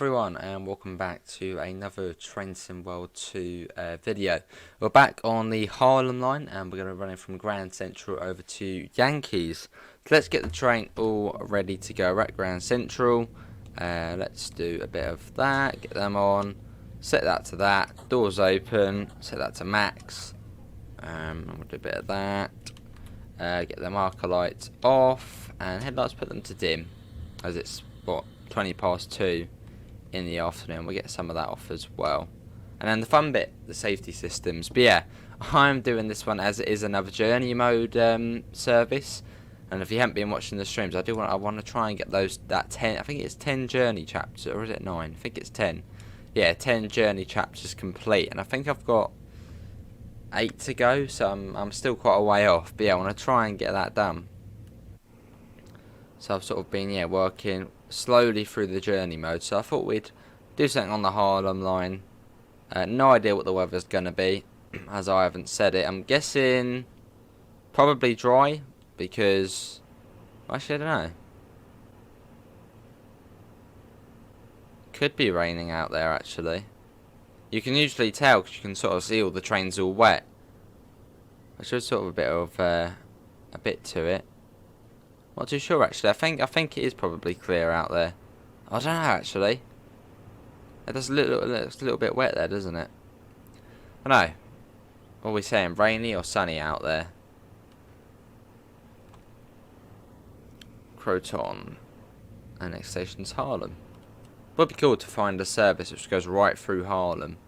everyone, and welcome back to another Train Sim World 2 video. We're back on the Harlem line and we're going to run it from Grand Central over to Yankees. So let's get the train all ready to go. We're at Grand Central. Let's do a bit of that, get them on, set that to that, doors open, set that to max. We'll do a bit of that, get the marker lights off and headlights, put them to dim as it's what, 20 past 2 in the afternoon. We'll get some of that off as well. And then the fun bit, the safety systems. But yeah, I'm doing this one as it is another journey mode service. And if you haven't been watching the streams, I want to try and get that 10, I think it's 10 journey chapters, or is it 9? I think it's 10. Yeah, 10 journey chapters complete. And I think I've got 8 to go, so I'm still quite a way off. But yeah, I want to try and get that done. So I've sort of been, working slowly through the journey mode. So I thought we'd do something on the Harlem line. No idea what the weather's going to be, as I haven't said it. I'm guessing probably dry, because, actually I don't know. Could be raining out there, actually. You can usually tell, because you can sort of see all the trains all wet. Which is sort of a bit to it. Not too sure actually. I think it is probably clear out there. I don't know actually. It does looks a little bit wet there, doesn't it? I know. What are we saying? Rainy or sunny out there? Croton. And next station's Harlem. Would be cool to find a service which goes right through Harlem.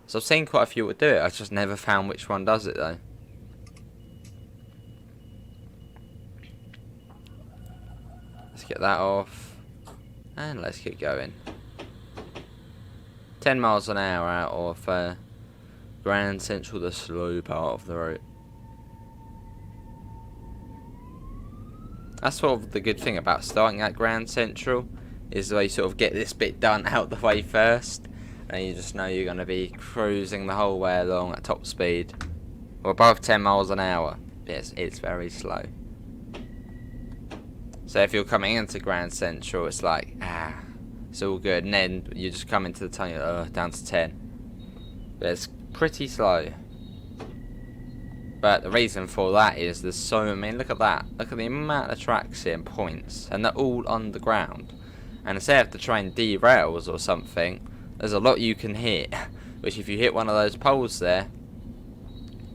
So I've seen quite a few would do it. I just never found which one does it though. Let's get that off, and let's get going. 10 miles an hour out of Grand Central, the slow part of the route. That's sort of the good thing about starting at Grand Central, is the way you sort of get this bit done out the way first, and you just know you're going to be cruising the whole way along at top speed. Or above 10 miles an hour. Yes, it's very slow. So if you're coming into Grand Central, it's like, it's all good. And then you just come into the tunnel, down to 10. But it's pretty slow. But the reason for that is there's so many, look at that. Look at the amount of tracks here and points. And they're all underground. And say if the train derails or something, there's a lot you can hit. Which if you hit one of those poles there,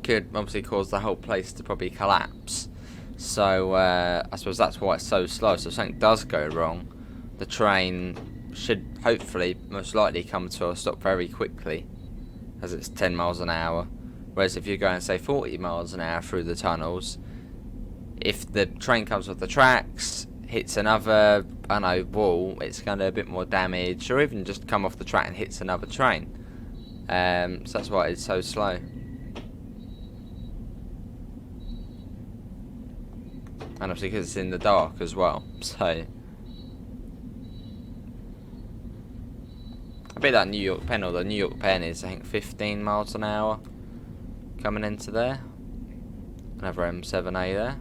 could obviously cause the whole place to probably collapse. So, I suppose that's why it's so slow. So if something does go wrong, the train should hopefully, most likely, come to a stop very quickly, as it's 10 miles an hour. Whereas if you're going, say, 40 miles an hour through the tunnels, if the train comes off the tracks, hits another, wall, it's going to do a bit more damage, or even just come off the track and hits another train. So that's why it's so slow. And obviously because it's in the dark as well, so I bet that New York Pen, or the New York Pen, is I think 15 miles an hour coming into there. Another M7A there.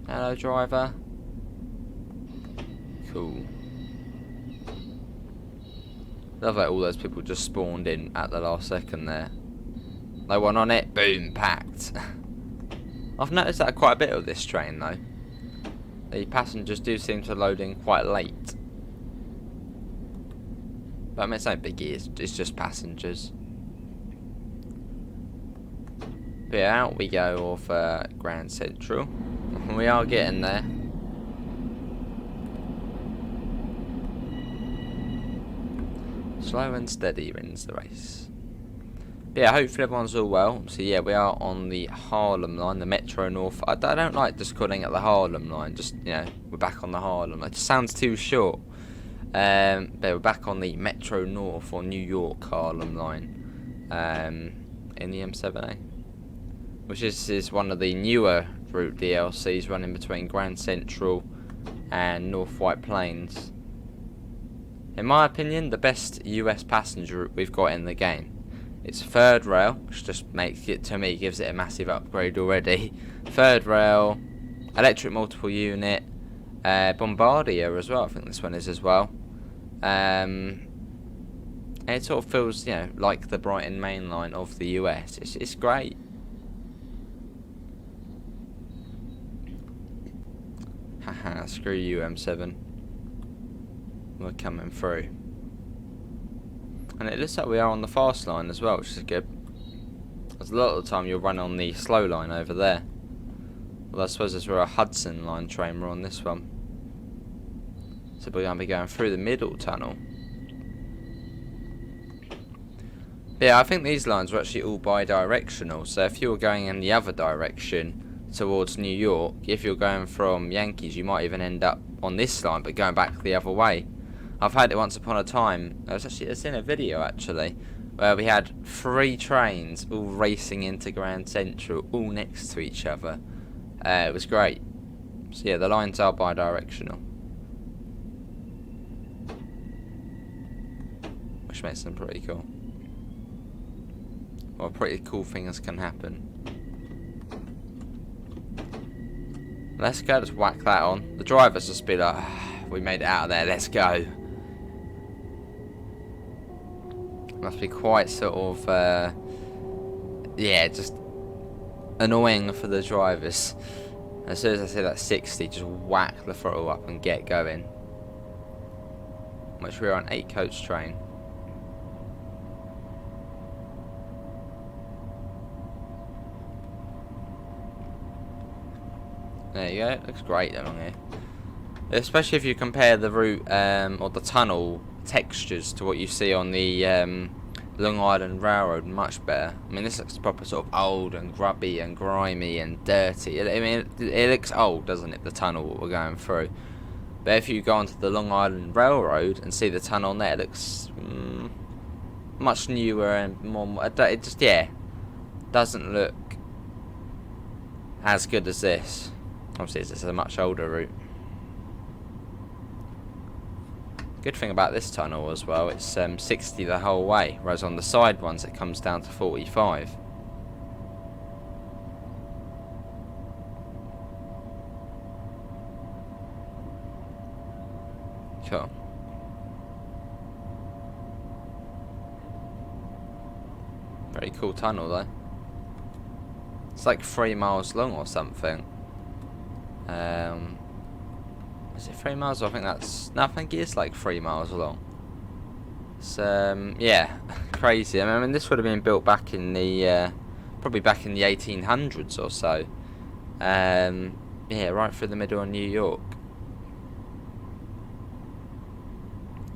Hello driver. Cool. Love that all those people just spawned in at the last second there. No one on it, boom, packed. I've noticed that quite a bit of this train though. The passengers do seem to load in quite late. But I mean, it's no biggie, it's just passengers. But yeah, out we go off Grand Central. We are getting there. Slow and steady wins the race. But yeah, hopefully everyone's all well. So yeah, we are on the Harlem line, the Metro North. I don't like just calling it the Harlem line. Just, we're back on the Harlem. It just sounds too short. But we're back on the Metro North, or New York Harlem line, in the M7A, which is one of the newer route DLCs running between Grand Central and North White Plains. In my opinion, the best US passenger route we've got in the game. It's third rail, which just makes it, to me, gives it a massive upgrade already. Third rail, electric multiple unit, Bombardier as well. I think this one is as well. And it sort of feels, you know, like the Brighton main line of the US. It's great. Haha, screw you, M7. We're coming through. And it looks like we are on the fast line as well, which is good. Because a lot of the time you'll run on the slow line over there. Well, I suppose as we're a Hudson Line train, we're on this one. So we're going to be going through the middle tunnel. But yeah, I think these lines are actually all bi-directional. So if you were going in the other direction towards New York, if you're going from Yankees, you might even end up on this line, but going back the other way. I've had it once upon a time. It's in a video actually, where we had 3 trains all racing into Grand Central, all next to each other. It was great. So yeah, the lines are bi-directional, which makes them pretty cool. Well, pretty cool things can happen. Let's go, just whack that on. The drivers just be like, we made it out of there, let's go. Must be quite sort of, yeah, just annoying for the drivers. As soon as I say that 60, just whack the throttle up and get going. Which we're on 8 coach train. There you go, looks great along here. Especially if you compare the route or the tunnel textures to what you see on the Long Island Railroad, much better. I mean, this looks proper sort of old and grubby and grimy and dirty. I mean, it looks old, doesn't it, the tunnel what we're going through. But if you go onto the Long Island Railroad and see the tunnel there, it looks much newer and more. It just, yeah, doesn't look as good as this. Obviously, it's a much older route. Good thing about this tunnel as well, it's 60 the whole way, whereas on the side ones it comes down to 45. Cool. Very cool tunnel though. It's like 3 miles long or something. Is it 3 miles? I think that's... No, I think it is like 3 miles long. It's, yeah, crazy. I mean, this would have been built back in the... probably back in the 1800s or so. Yeah, right through the middle of New York.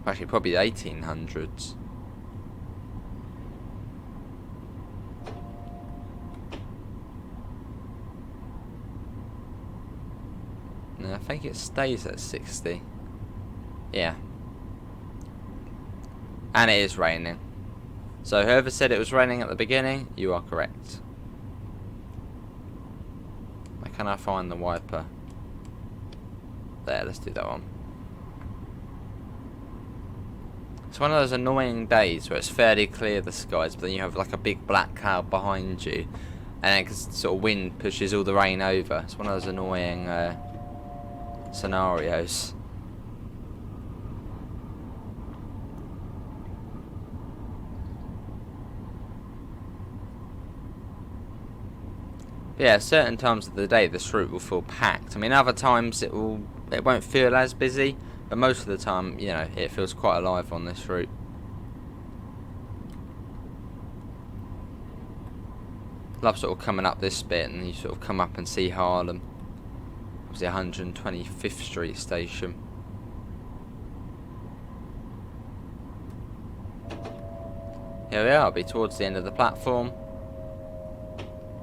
Actually, probably the 1800s. I think it stays at 60. Yeah. And it is raining. So whoever said it was raining at the beginning, you are correct. Where can I find the wiper? There, let's do that one. It's one of those annoying days where it's fairly clear the skies, but then you have like a big black cloud behind you, and then sort of wind pushes all the rain over. It's one of those annoying scenarios. But yeah, certain times of the day this route will feel packed. I mean, other times it won't feel as busy, but most of the time, you know, it feels quite alive on this route. Love sort of coming up this bit and you sort of come up and see Harlem. The 125th Street station. Here we are, I'll be towards the end of the platform.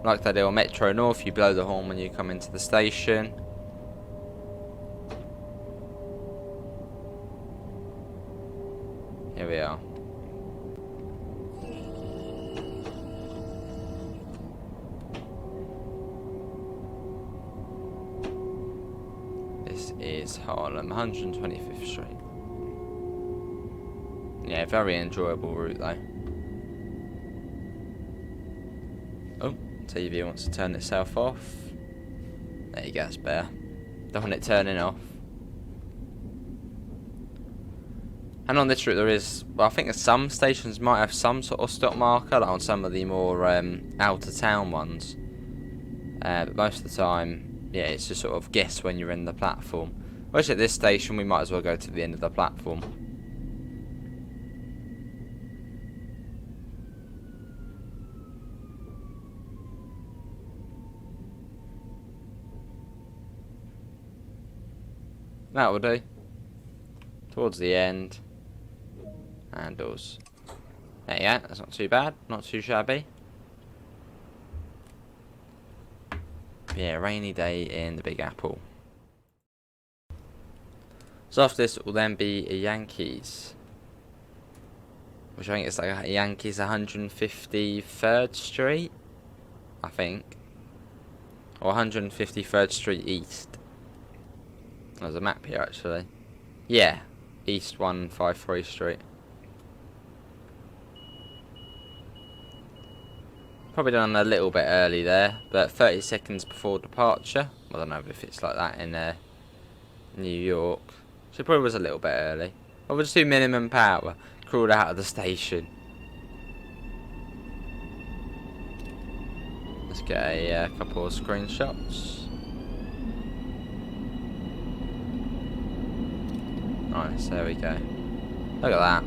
Like they do on Metro North, you blow the horn when you come into the station. Here we are. Is Harlem, 125th Street. Yeah, very enjoyable route though. Oh, TV wants to turn itself off. There you go, it's better. Don't want it turning off. And on this route there is, well, I think some stations might have some sort of stop marker, like on some of the more outer town ones. But most of the time, yeah, it's just sort of guess when you're in the platform. Which at this station we might as well go to the end of the platform. That will do. Towards the end. Handles. There you go, that's not too bad, not too shabby. Yeah, rainy day in the Big Apple. So after this it will then be a Yankees. Which I think it's like a Yankees 153rd Street, I think. Or 153rd Street East. There's a map here actually. Yeah, East 153 Street. Probably done a little bit early there, but 30 seconds before departure. I don't know if it's like that in New York. So it probably was a little bit early. But we'll just do minimum power. Crawled out of the station. Let's get a couple of screenshots. Nice, there we go. Look at that.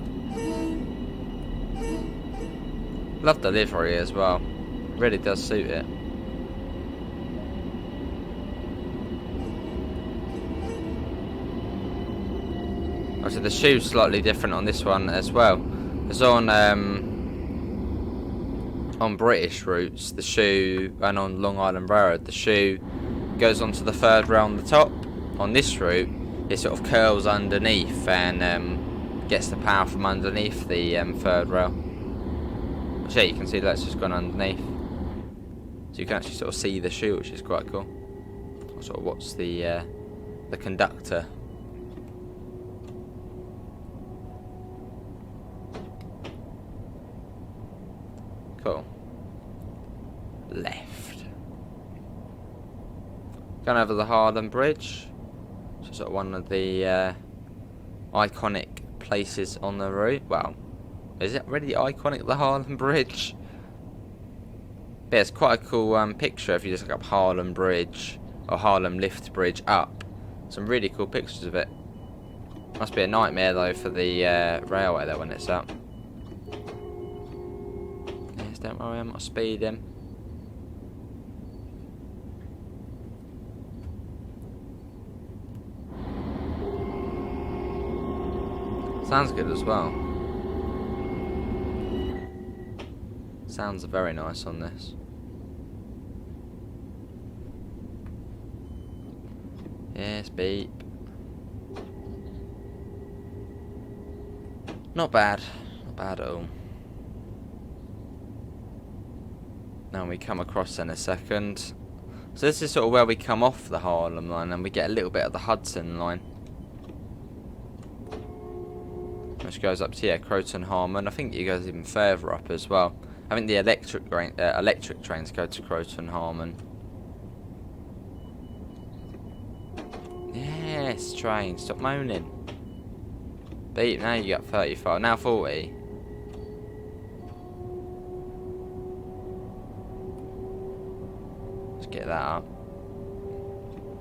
Love the livery as well. Really does suit it. Obviously the shoe's slightly different on this one as well. It's on British routes, the shoe, and on Long Island Railroad, the shoe goes onto the third rail on the top. On this route, it sort of curls underneath and gets the power from underneath the third rail. So yeah, you can see that's just gone underneath. So you can actually sort of see the shoe, which is quite cool. I'll sort of watch the conductor. Cool. Left. Going over the Harlem Bridge. Which is sort of one of the iconic places on the route. Well, is it really iconic, the Harlem Bridge? Yeah, it's quite a cool picture if you just look up Harlem Bridge or Harlem Lift Bridge up. Some really cool pictures of it. Must be a nightmare though for the railway though when it's up. Yes, don't worry, I'm not speeding. Sounds good as well. Sounds very nice on this. Yes, beep. Not bad. Not bad at all. Now we come across in a second. So this is sort of where we come off the Harlem line and we get a little bit of the Hudson line. Which goes up to, yeah, Croton Harmon. I think it goes even further up as well. I think the electric trains go to Croton Harmon. Yes, train, stop moaning. Beep, now you got 35, now 40. Let's get that up.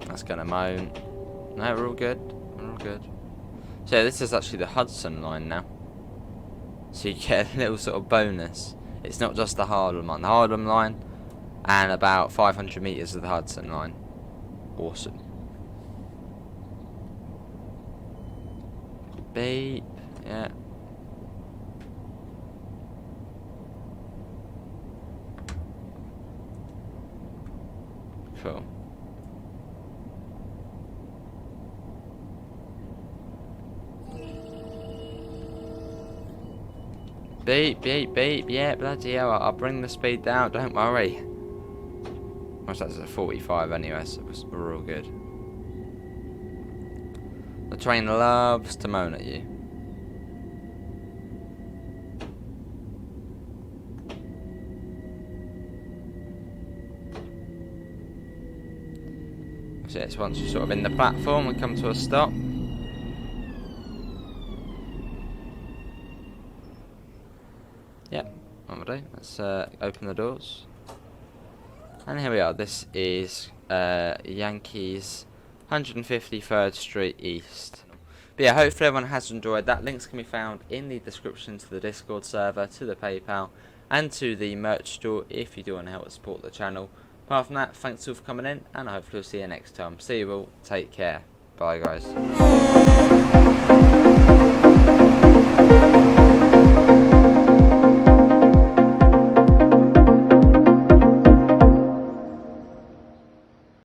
That's gonna moan. No, we're all good. We're all good. So this is actually the Hudson line now. So you get a little sort of bonus. It's not just the Harlem line. The Harlem line and about 500 metres of the Hudson line. Awesome. Beep. Yeah. Cool. Beep, beep, beep. Yeah, bloody hell. I'll bring the speed down. Don't worry. Most that's at 45 anyway, so we're all good. The train loves to moan at you. So it's once you're sort of in the platform, we come to a stop. Yep, what we'll do, let's open the doors. And here we are, this is Yankees 153rd Street East. But yeah, hopefully everyone has enjoyed that. Links can be found in the description to the Discord server, to the PayPal, and to the merch store if you do want to help support the channel. Apart from that, thanks all for coming in, and hopefully we'll see you next time. See you all, take care, bye guys.